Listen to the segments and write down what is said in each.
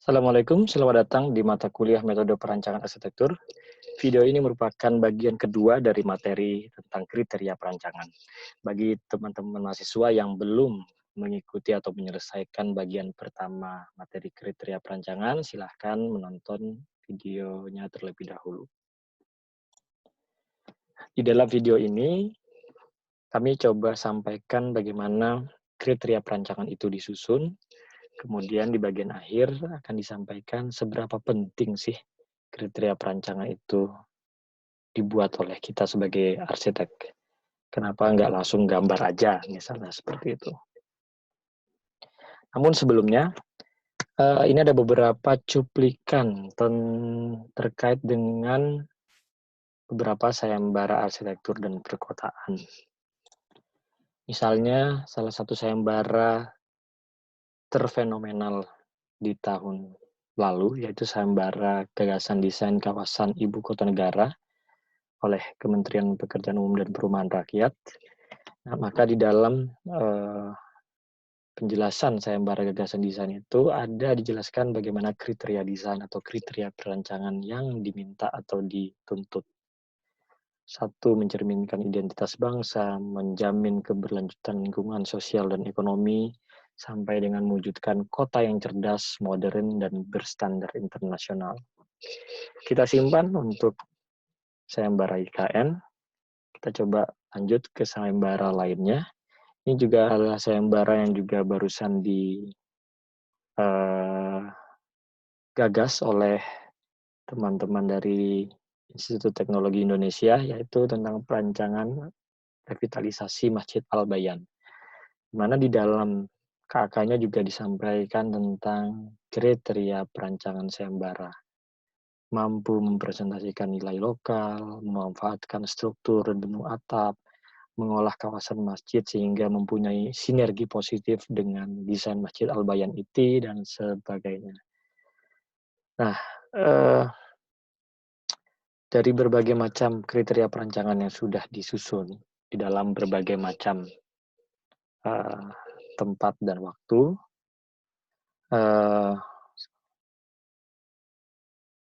Assalamualaikum, selamat datang di mata kuliah Metode Perancangan Arsitektur. Video ini merupakan bagian kedua dari materi tentang kriteria perancangan. Bagi teman-teman mahasiswa yang belum mengikuti atau menyelesaikan bagian pertama materi kriteria perancangan, silahkan menonton videonya terlebih dahulu. Di dalam video ini, kami coba sampaikan bagaimana kriteria perancangan itu disusun. Kemudian di bagian akhir akan disampaikan seberapa penting sih kriteria perancangan itu dibuat oleh kita sebagai arsitek. Kenapa nggak langsung gambar aja, misalnya seperti itu. Namun sebelumnya, ini ada beberapa cuplikan terkait dengan beberapa sayembara arsitektur dan perkotaan. Misalnya, salah satu sayembara terfenomenal di tahun lalu, yaitu sayembara gagasan desain kawasan ibu kota negara oleh Kementerian Pekerjaan Umum dan Perumahan Rakyat. Nah, maka di dalam penjelasan sayembara gagasan desain itu ada dijelaskan bagaimana kriteria desain atau kriteria perancangan yang diminta atau dituntut. Satu, mencerminkan identitas bangsa, menjamin keberlanjutan lingkungan sosial dan ekonomi, sampai dengan mewujudkan kota yang cerdas, modern, dan berstandar internasional. Kita simpan untuk sayembara IKN. Kita coba lanjut ke sayembara lainnya. Ini juga adalah sayembara yang juga barusan digagas oleh teman-teman dari Institut Teknologi Indonesia, yaitu tentang perancangan revitalisasi Masjid Al-Bayan. Di mana di dalam KK-nya juga disampaikan tentang kriteria perancangan sayembara. Mampu mempresentasikan nilai lokal, memanfaatkan struktur benung atap, mengolah kawasan masjid sehingga mempunyai sinergi positif dengan desain Masjid Al-Bayan itu, dan sebagainya. Nah, dari berbagai macam kriteria perancangan yang sudah disusun di dalam berbagai macam tempat dan waktu,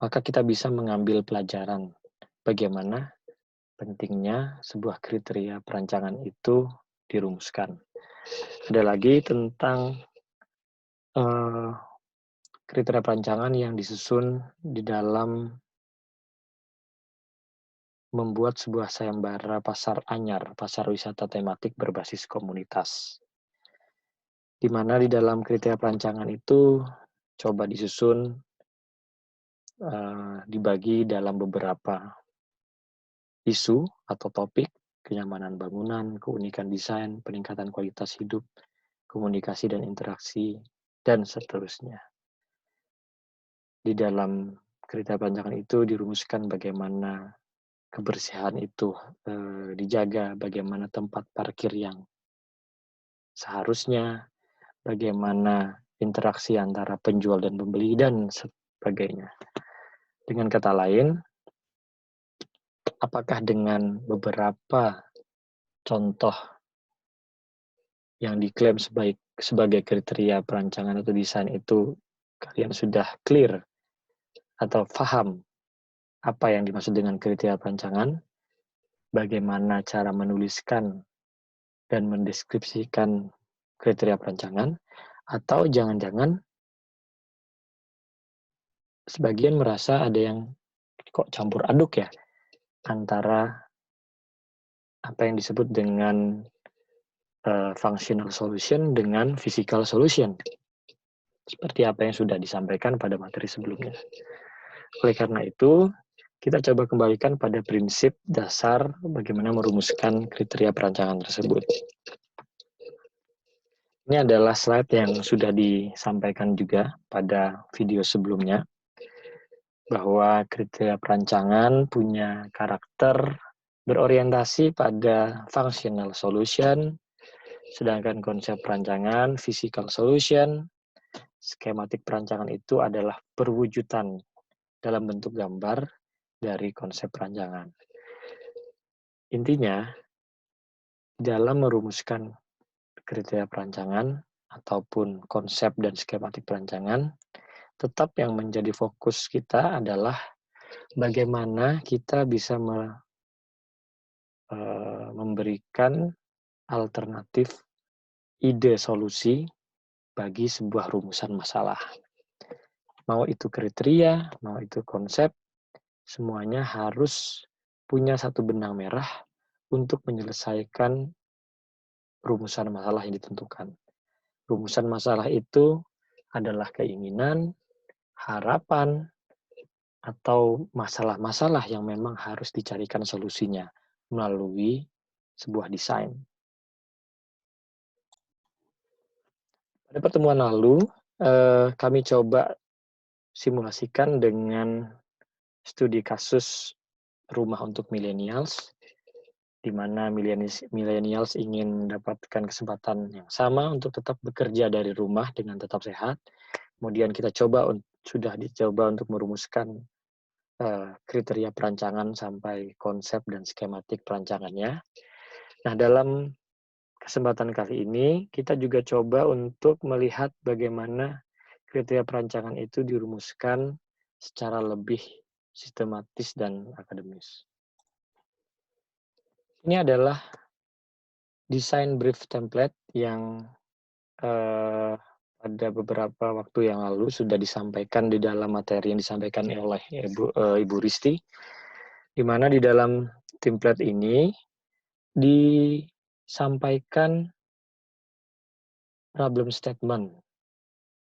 maka kita bisa mengambil pelajaran bagaimana pentingnya sebuah kriteria perancangan itu dirumuskan. Ada lagi tentang kriteria perancangan yang disusun di dalam membuat sebuah sayembara pasar anyar, pasar wisata tematik berbasis komunitas. Di mana di dalam kriteria perancangan itu coba disusun, dibagi dalam beberapa isu atau topik: kenyamanan bangunan, keunikan desain, peningkatan kualitas hidup, komunikasi dan interaksi, dan seterusnya. Di dalam kriteria perancangan itu dirumuskan bagaimana kebersihan itu dijaga, bagaimana tempat parkir yang seharusnya, bagaimana interaksi antara penjual dan pembeli, dan sebagainya. Dengan kata lain, apakah dengan beberapa contoh yang diklaim sebagai kriteria perancangan atau desain itu kalian sudah clear atau paham apa yang dimaksud dengan kriteria perancangan, bagaimana cara menuliskan dan mendeskripsikan kriteria perancangan, atau jangan-jangan sebagian merasa ada yang kok campur aduk ya antara apa yang disebut dengan functional solution dengan physical solution, seperti apa yang sudah disampaikan pada materi sebelumnya. Oleh karena itu, kita coba kembalikan pada prinsip dasar bagaimana merumuskan kriteria perancangan tersebut. Ini adalah slide yang sudah disampaikan juga pada video sebelumnya, bahwa kriteria perancangan punya karakter berorientasi pada functional solution, sedangkan konsep perancangan physical solution. Skematik perancangan itu adalah perwujudan dalam bentuk gambar dari konsep perancangan. Intinya, dalam merumuskan kriteria perancangan ataupun konsep dan skematik perancangan, tetap yang menjadi fokus kita adalah bagaimana kita bisa memberikan alternatif ide solusi bagi sebuah rumusan masalah. Mau itu kriteria, mau itu konsep, semuanya harus punya satu benang merah untuk menyelesaikan rumusan masalah yang ditentukan. Rumusan masalah itu adalah keinginan, harapan, atau masalah-masalah yang memang harus dicarikan solusinya melalui sebuah desain. Pada pertemuan lalu, kami coba simulasikan dengan studi kasus rumah untuk millennials, di mana millennials ingin mendapatkan kesempatan yang sama untuk tetap bekerja dari rumah dengan tetap sehat. Kemudian sudah dicoba untuk merumuskan kriteria perancangan sampai konsep dan skematik perancangannya. Nah, dalam kesempatan kali ini kita juga coba untuk melihat bagaimana kriteria perancangan itu dirumuskan secara lebih sistematis dan akademis. Ini adalah desain brief template yang pada beberapa waktu yang lalu sudah disampaikan di dalam materi yang disampaikan oleh Ibu Risti, di mana di dalam template ini disampaikan problem statement.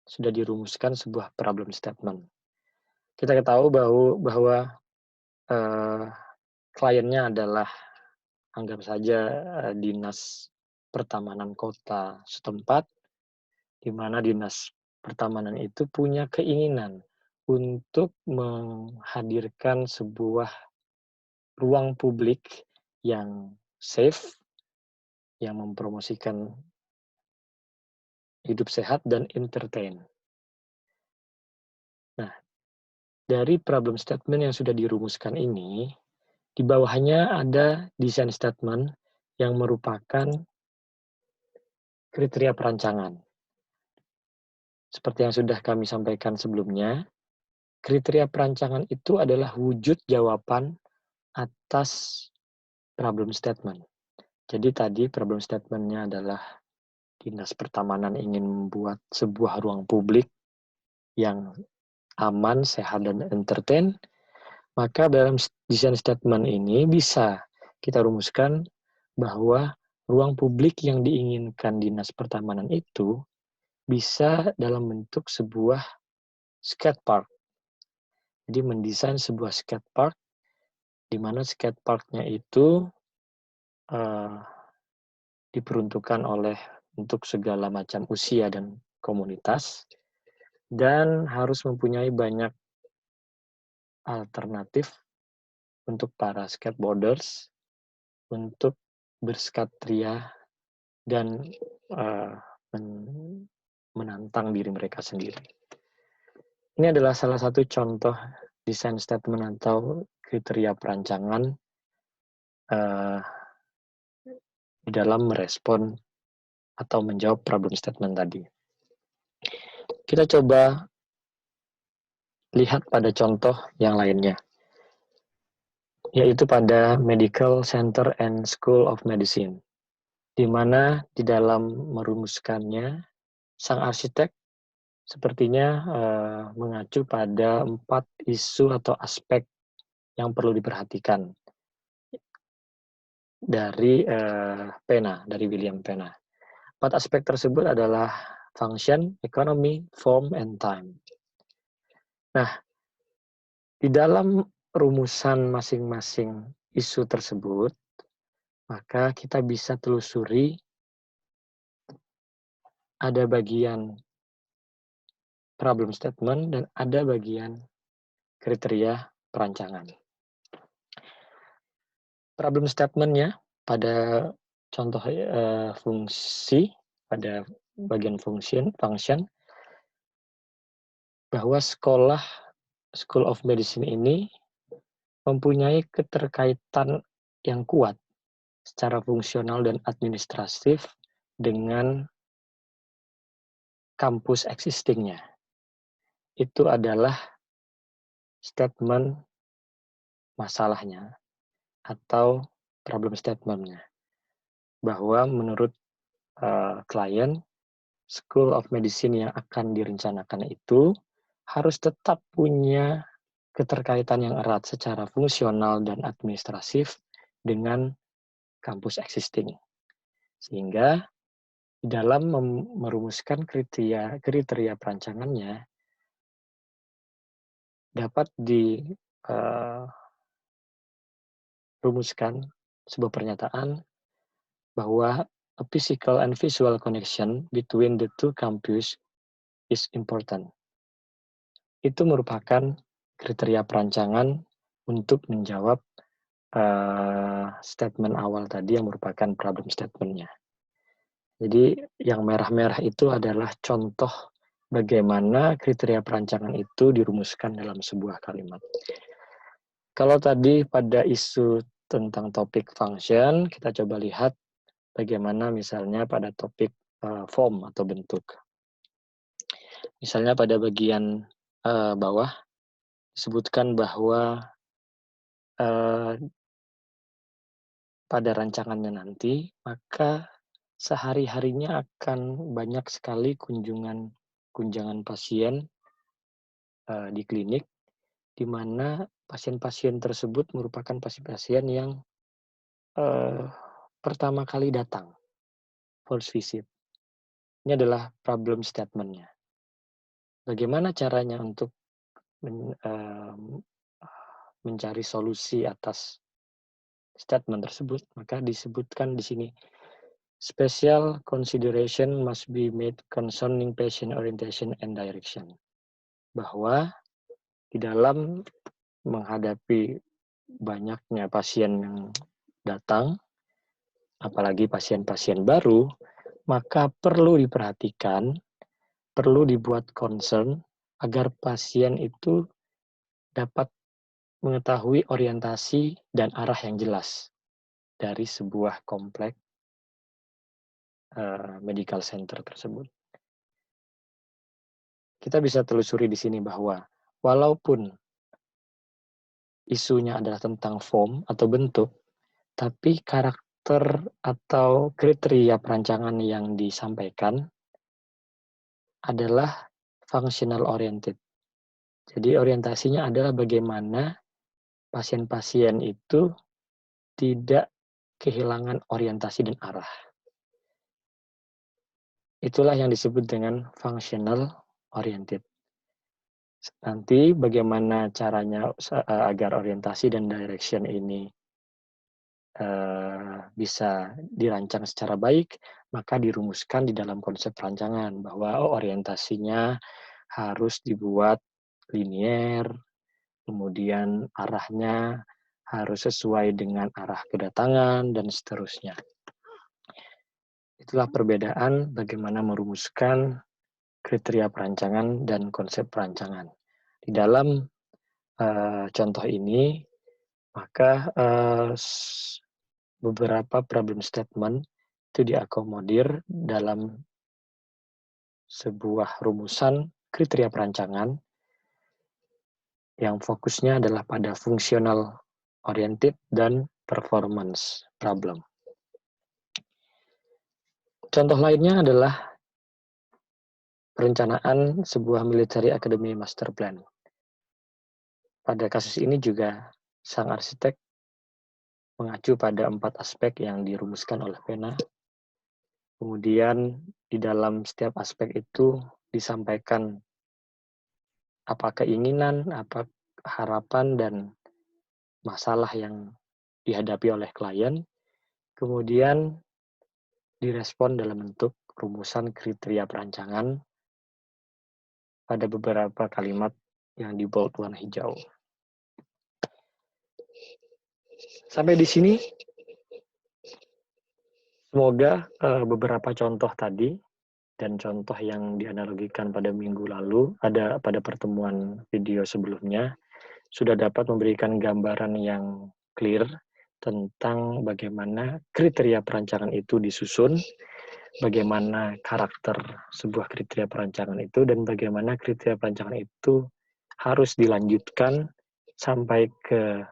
Sudah dirumuskan sebuah problem statement. Kita ketahui bahwa kliennya adalah, anggap saja, dinas pertamanan kota setempat, di mana dinas pertamanan itu punya keinginan untuk menghadirkan sebuah ruang publik yang safe, yang mempromosikan hidup sehat dan entertain. Nah, dari problem statement yang sudah dirumuskan ini, di bawahnya ada design statement yang merupakan kriteria perancangan. Seperti yang sudah kami sampaikan sebelumnya, kriteria perancangan itu adalah wujud jawaban atas problem statement. Jadi tadi problem statement-nya adalah Dinas Pertamanan ingin membuat sebuah ruang publik yang aman, sehat, dan entertain, maka dalam desain statement ini bisa kita rumuskan bahwa ruang publik yang diinginkan Dinas Pertamanan itu bisa dalam bentuk sebuah skate park. Jadi mendesain sebuah skate park, di mana skate park-nya itu diperuntukkan untuk segala macam usia dan komunitas, dan harus mempunyai banyak alternatif untuk para skateboarders untuk berskatria dan menantang diri mereka sendiri. Ini adalah salah satu contoh desain statement atau kriteria perancangan di dalam merespon atau menjawab problem statement tadi. Kita coba lihat pada contoh yang lainnya, yaitu pada Medical Center and School of Medicine, di mana di dalam merumuskannya, sang arsitek sepertinya mengacu pada 4 isu atau aspek yang perlu diperhatikan dari dari William Pena. 4 aspek tersebut adalah function, economy, form, and time. Nah, di dalam rumusan masing-masing isu tersebut, maka kita bisa telusuri ada bagian problem statement dan ada bagian kriteria perancangan. Problem statement-nya pada contoh fungsi, pada bagian function, bahwa School of Medicine ini mempunyai keterkaitan yang kuat secara fungsional dan administratif dengan kampus existing-nya. itu adalah statement masalahnya atau problem statement-nya. Bahwa menurut klien, School of Medicine yang akan direncanakan itu harus tetap punya keterkaitan yang erat secara fungsional dan administratif dengan kampus existing. Sehingga dalam merumuskan kriteria perancangannya dapat dirumuskan sebuah pernyataan bahwa a physical and visual connection between the two campus is important. Itu merupakan kriteria perancangan untuk menjawab statement awal tadi yang merupakan problem statement-nya. Jadi yang merah-merah itu adalah contoh bagaimana kriteria perancangan itu dirumuskan dalam sebuah kalimat. Kalau tadi pada isu tentang topik function, kita coba lihat bagaimana misalnya pada topik form atau bentuk. Misalnya pada bagian bawah disebutkan bahwa pada rancangannya nanti, maka sehari-harinya akan banyak sekali kunjungan pasien di klinik, di mana pasien-pasien tersebut merupakan pasien-pasien yang pertama kali datang, first visit. Ini adalah problem statement-nya. Bagaimana caranya untuk mencari solusi atas statement tersebut? Maka disebutkan di sini, special consideration must be made concerning patient orientation and direction. Bahwa di dalam menghadapi banyaknya pasien yang datang, apalagi pasien-pasien baru, maka perlu diperhatikan, perlu dibuat concern agar pasien itu dapat mengetahui orientasi dan arah yang jelas dari sebuah kompleks medical center tersebut. Kita bisa telusuri di sini bahwa walaupun isunya adalah tentang form atau bentuk, tapi karakter atau kriteria perancangan yang disampaikan adalah functional oriented. Jadi orientasinya adalah bagaimana pasien-pasien itu tidak kehilangan orientasi dan arah. Itulah yang disebut dengan functional oriented. Nanti bagaimana caranya agar orientasi dan direction ini bisa dirancang secara baik, maka dirumuskan di dalam konsep perancangan bahwa orientasinya harus dibuat linier, kemudian arahnya harus sesuai dengan arah kedatangan, dan seterusnya. Itulah perbedaan bagaimana merumuskan kriteria perancangan dan konsep perancangan. Di dalam contoh ini, maka beberapa problem statement itu diakomodir dalam sebuah rumusan kriteria perancangan yang fokusnya adalah pada functional oriented dan performance problem. Contoh lainnya adalah perencanaan sebuah military academy master plan. Pada kasus ini juga sang arsitek mengacu pada 4 aspek yang dirumuskan oleh Pena. Kemudian di dalam setiap aspek itu disampaikan apa keinginan, apa harapan, dan masalah yang dihadapi oleh klien. Kemudian direspon dalam bentuk rumusan kriteria perancangan pada beberapa kalimat yang di bold warna hijau. Sampai di sini, semoga beberapa contoh tadi dan contoh yang dianalogikan pada minggu lalu, ada pada pertemuan video sebelumnya, sudah dapat memberikan gambaran yang clear tentang bagaimana kriteria perancangan itu disusun, bagaimana karakter sebuah kriteria perancangan itu dan bagaimana kriteria perancangan itu harus dilanjutkan sampai ke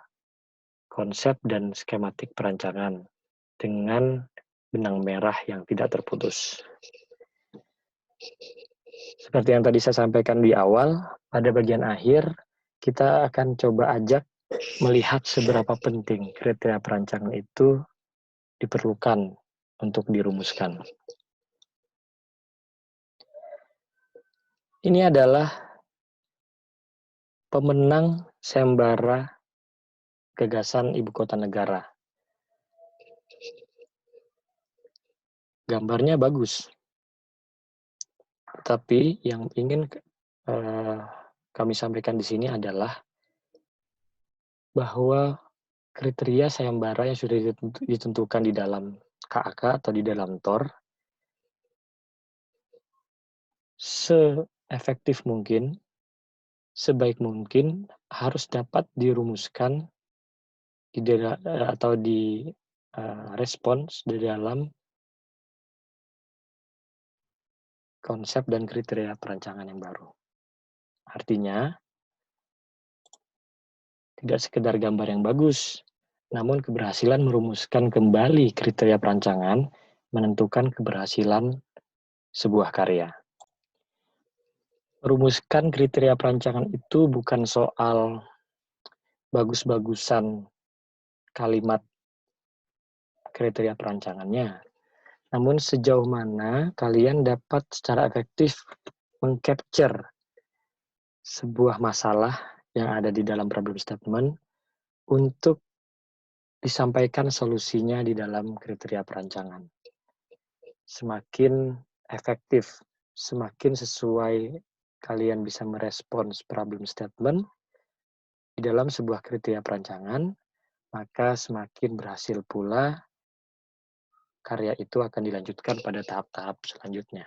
konsep dan skematik perancangan dengan benang merah yang tidak terputus. Seperti yang tadi saya sampaikan di awal, pada bagian akhir kita akan coba ajak melihat seberapa penting kriteria perancangan itu diperlukan untuk dirumuskan. Ini adalah pemenang sayembara gagasan ibu kota negara. Gambarnya bagus, tapi yang ingin kami sampaikan di sini adalah bahwa kriteria sayembara yang sudah ditentukan di dalam KAK atau di dalam TOR seefektif mungkin, sebaik mungkin harus dapat dirumuskan atau respons di dalam konsep dan kriteria perancangan yang baru. Artinya, tidak sekedar gambar yang bagus, namun keberhasilan merumuskan kembali kriteria perancangan menentukan keberhasilan sebuah karya. Merumuskan kriteria perancangan itu bukan soal bagus-bagusan kalimat kriteria perancangannya, namun sejauh mana kalian dapat secara efektif mengcapture sebuah masalah yang ada di dalam problem statement untuk disampaikan solusinya di dalam kriteria perancangan. Semakin efektif, semakin sesuai kalian bisa merespons problem statement di dalam sebuah kriteria perancangan, maka semakin berhasil pula karya itu akan dilanjutkan pada tahap-tahap selanjutnya.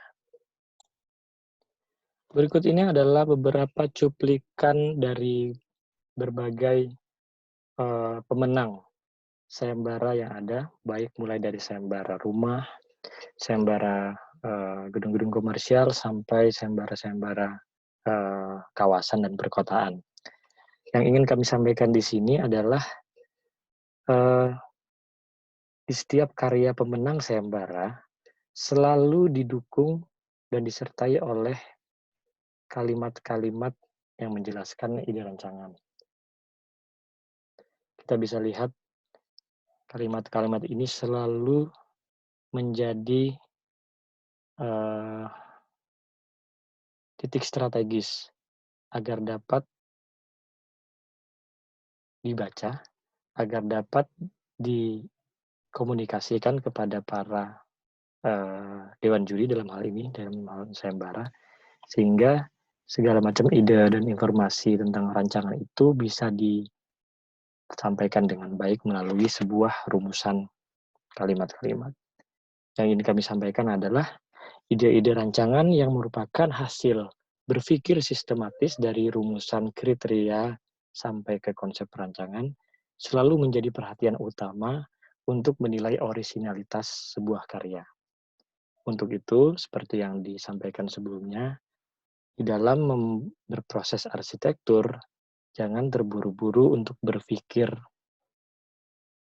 Berikut ini adalah beberapa cuplikan dari berbagai pemenang sayembara yang ada, baik mulai dari sayembara rumah, sayembara gedung-gedung komersial, sampai sayembara-sayembara kawasan dan perkotaan. Yang ingin kami sampaikan di sini adalah di setiap karya pemenang sayembara selalu didukung dan disertai oleh kalimat-kalimat yang menjelaskan ide rancangan. Kita bisa lihat kalimat-kalimat ini selalu menjadi titik strategis agar dapat dibaca, agar dapat dikomunikasikan kepada para dewan juri dalam hal ini, dalam hal sayembara, sehingga segala macam ide dan informasi tentang rancangan itu bisa disampaikan dengan baik melalui sebuah rumusan kalimat-kalimat. Yang ingin kami sampaikan adalah ide-ide rancangan yang merupakan hasil berpikir sistematis dari rumusan kriteria sampai ke konsep perancangan selalu menjadi perhatian utama untuk menilai orisinalitas sebuah karya. Untuk itu, seperti yang disampaikan sebelumnya, di dalam berproses arsitektur, jangan terburu-buru untuk berpikir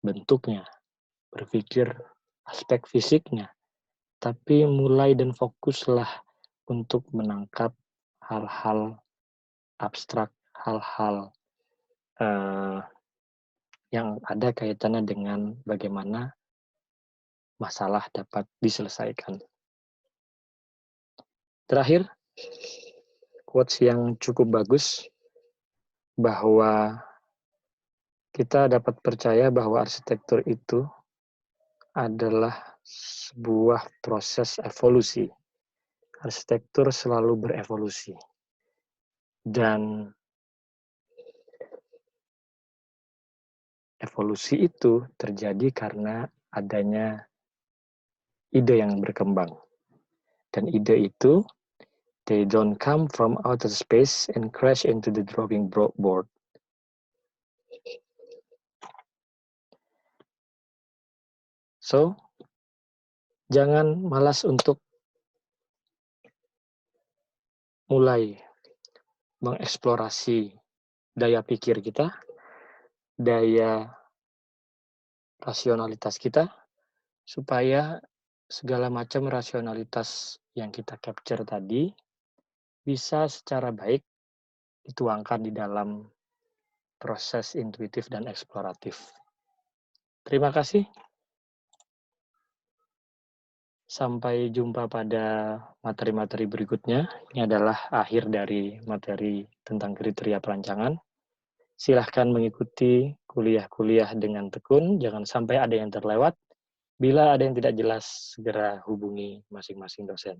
bentuknya, berpikir aspek fisiknya, tapi mulai dan fokuslah untuk menangkap hal-hal abstrak, hal-hal yang ada kaitannya dengan bagaimana masalah dapat diselesaikan. Terakhir, quotes yang cukup bagus, bahwa kita dapat percaya bahwa arsitektur itu adalah sebuah proses evolusi. Arsitektur selalu berevolusi. Dan evolusi itu terjadi karena adanya ide yang berkembang. Dan ide itu, they don't come from outer space and crash into the drawing board. So, Jangan malas untuk mulai mengeksplorasi daya pikir kita, daya rasionalitas kita, supaya segala macam rasionalitas yang kita capture tadi bisa secara baik dituangkan di dalam proses intuitif dan eksploratif. Terima kasih. Sampai jumpa pada materi-materi berikutnya. Ini adalah akhir dari materi tentang kriteria perancangan. Silahkan mengikuti kuliah-kuliah dengan tekun, jangan sampai ada yang terlewat. Bila ada yang tidak jelas, segera hubungi masing-masing dosen.